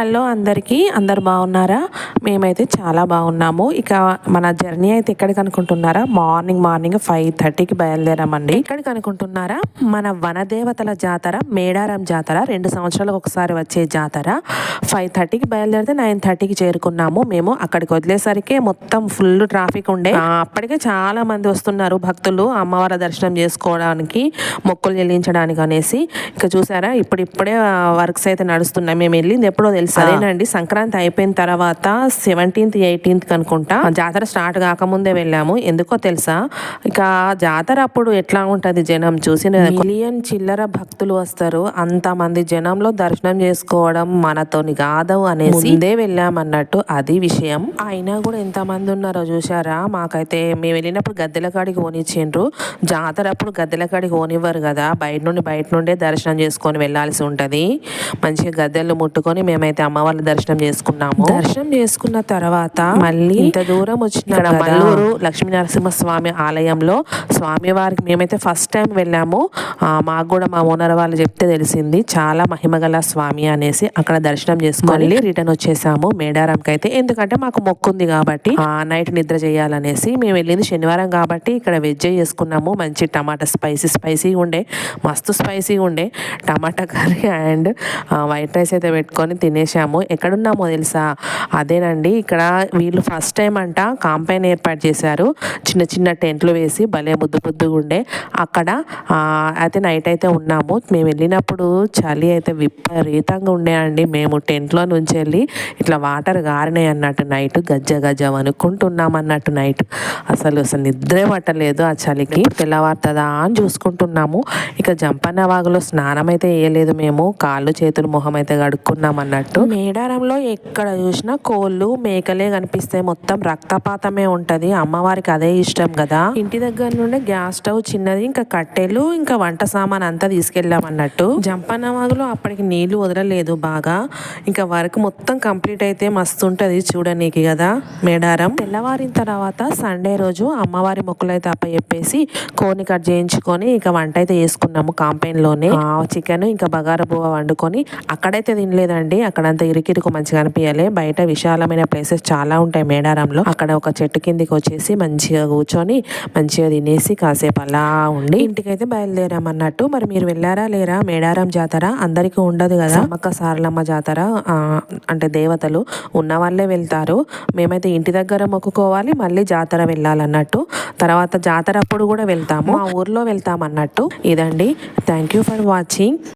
Hello అందరు బాగున్నారా? మేమైతే చాలా బాగున్నాము. ఇక మన జర్నీ అయితే ఎక్కడికి అనుకుంటున్నారా? మార్నింగ్ 5:30కి బయలుదేరామండి. ఎక్కడికి అనుకుంటున్నారా? మన వనదేవతల జాతర, మేడారం జాతర 2 సంవత్సరాలకు ఒకసారి వచ్చే జాతర. 5:30కి బయలుదేరితే 9:30కి చేరుకున్నాము. మేము అక్కడికి వదిలేసరికి మొత్తం ఫుల్ ట్రాఫిక్ ఉండే. అప్పటికే చాలా మంది వస్తున్నారు భక్తులు అమ్మవారి దర్శనం చేసుకోవడానికి, మొక్కులు చెల్లించడానికి అనేసి. ఇక చూసారా, ఇప్పుడే వర్క్స్ అయితే నడుస్తున్నాయి. మేము వెళ్ళింది ఎప్పుడో తెలుసా? అదేనండి, సంక్రాంతి అయిపోయిన తర్వాత 17th 18th అనుకుంటా జాతర స్టార్ట్ కాకముందే వెళ్ళాము. ఎందుకో తెలుసా? ఇక జాతర అప్పుడు ఎట్లా ఉంటది, జనం చూసిన మిలియన్ చిల్లర భక్తులు వస్తారు. అంతమంది జనంలో దర్శనం చేసుకోవడం మనతోని కాదు అనేసి ముందే వెళ్ళామన్నట్టు అది విషయం. అయినా కూడా ఎంతమంది ఉన్నారో చూసారా? మాకైతే మేము వెళ్ళినప్పుడు గద్దెల కాడికి పోనిచ్చిండ్రు. జాతర అప్పుడు గద్దెల కాడికి పోనివ్వరు కదా, బయట నుండే దర్శనం చేసుకొని వెళ్ళాల్సి ఉంటది. మంచిగా గద్దెలు ముట్టుకొని మేమైతే అమ్మవారి దర్శనం చేసుకున్నాము. దర్శనం చేసుకున్న తర్వాత మళ్ళీ ఇంత దూరం వచ్చిన మల్లూరు లక్ష్మీ నరసింహస్వామి ఆలయంలో స్వామివారికి మేమైతే ఫస్ట్ టైం వెళ్ళాము. మాకు కూడా మా ఓనర్ వాళ్ళు చెప్తే తెలిసింది, చాలా మహిమగల స్వామి అనేసి. అక్కడ దర్శనం చేసుకొని రిటర్న్ వచ్చేసాము మేడారంకి అయితే. ఎందుకంటే మాకు మొక్కు ఉంది కాబట్టి నైట్ నిద్ర చేయాలనేసి. మేము వెళ్ళింది శనివారం కాబట్టి ఇక్కడ వెజ్ చేసుకున్నాము. మంచి టమాటా స్పైసీ ఉండే, మస్తు స్పైసీ ఉండే టమాటా కర్రీ అండ్ వైట్ రైస్ అయితే పెట్టుకొని తినేసాము. ఎక్కడున్నామో తెలుసా? అదేనండి, ఇక్కడ వీళ్ళు ఫస్ట్ టైం అంట కాంపైన్ ఏర్పాటు చేశారు. చిన్న టెంట్లు వేసి భలే ముద్దుగా ఉండే. అక్కడ అయితే నైట్ అయితే ఉన్నాము. మేము వెళ్ళినప్పుడు చలి అయితే విపరీతంగా ఉండే అండి. మేము టెంట్లో నుంచి వెళ్ళి ఇట్లా వాటర్ గారినాయి అన్నట్టు నైట్ గజ్జ అనుకుంటున్నాం అన్నట్టు నైట్ అసలు నిద్రే పట్టలేదు ఆ చలికి. తెల్లవారుతుందా అని చూసుకుంటున్నాము. ఇక జంపన్న వాగులో స్నానం అయితే వేయలేదు మేము, కాళ్ళు చేతులు మొహం అయితే కడుక్కున్నాం అన్నట్టు. మేడారంలో ఎక్కడ చూసినా కోళ్ళు మేకలే కనిపిస్తాయి. మొత్తం రక్తపాతమే ఉంటది. అమ్మవారికి అదే ఇష్టం కదా. ఇంటి దగ్గర నుండే గ్యాస్ స్టవ్ చిన్నది, ఇంకా కట్టెలు, ఇంకా వంట సామాన్ అంతా తీసుకెళ్ళాం అన్నట్టు. జంపన్న వాగులో అప్పటికి నీళ్లు వదలలేదు బాగా. ఇంకా వర్క్ మొత్తం కంప్లీట్ అయితే మస్తు ఉంటది చూడనీకి కదా మేడారం. తెల్లవారిన తర్వాత సండే రోజు అమ్మవారి మొక్కులు అయితే అప్పచెప్పేసి కోని కట్ చేయించుకొని ఇక వంట అయితే చేసుకున్నాము కాంపైన్ లోనే. చికెన్ ఇంకా బగారా బువ్వ వండుకొని అక్కడైతే తినలేదండి. అక్కడంతా ఇరుకిరుకు మంచిగా అనిపించలే. బయట విశాలమైన ప్లేసెస్ చాలా ఉంటాయి మేడారంలో. అక్కడ ఒక చెట్టు కిందికి వచ్చేసి మంచిగా కూర్చొని మంచిగా తినేసి కాసేపు అలా ఉండి ఇంటికైతే బయలుదేరామన్నట్టు. మరి మీరు వెళ్ళారా లేరా? మేడారం జాతర అందరికీ ఉండదు కదా. సమ్మక్క సారలమ్మ జాతర అంటే దేవతలు ఉన్న వాళ్ళే వెళ్తారు. మేమైతే ఇంటి దగ్గర మొక్కుకోవాలి, మళ్ళీ జాతర వెళ్ళాలన్నట్టు. తర్వాత జాతర అప్పుడు కూడా వెళ్తాము, మా ఊర్లో వెళ్తాం అన్నట్టు. ఇదండి. Thank you for watching.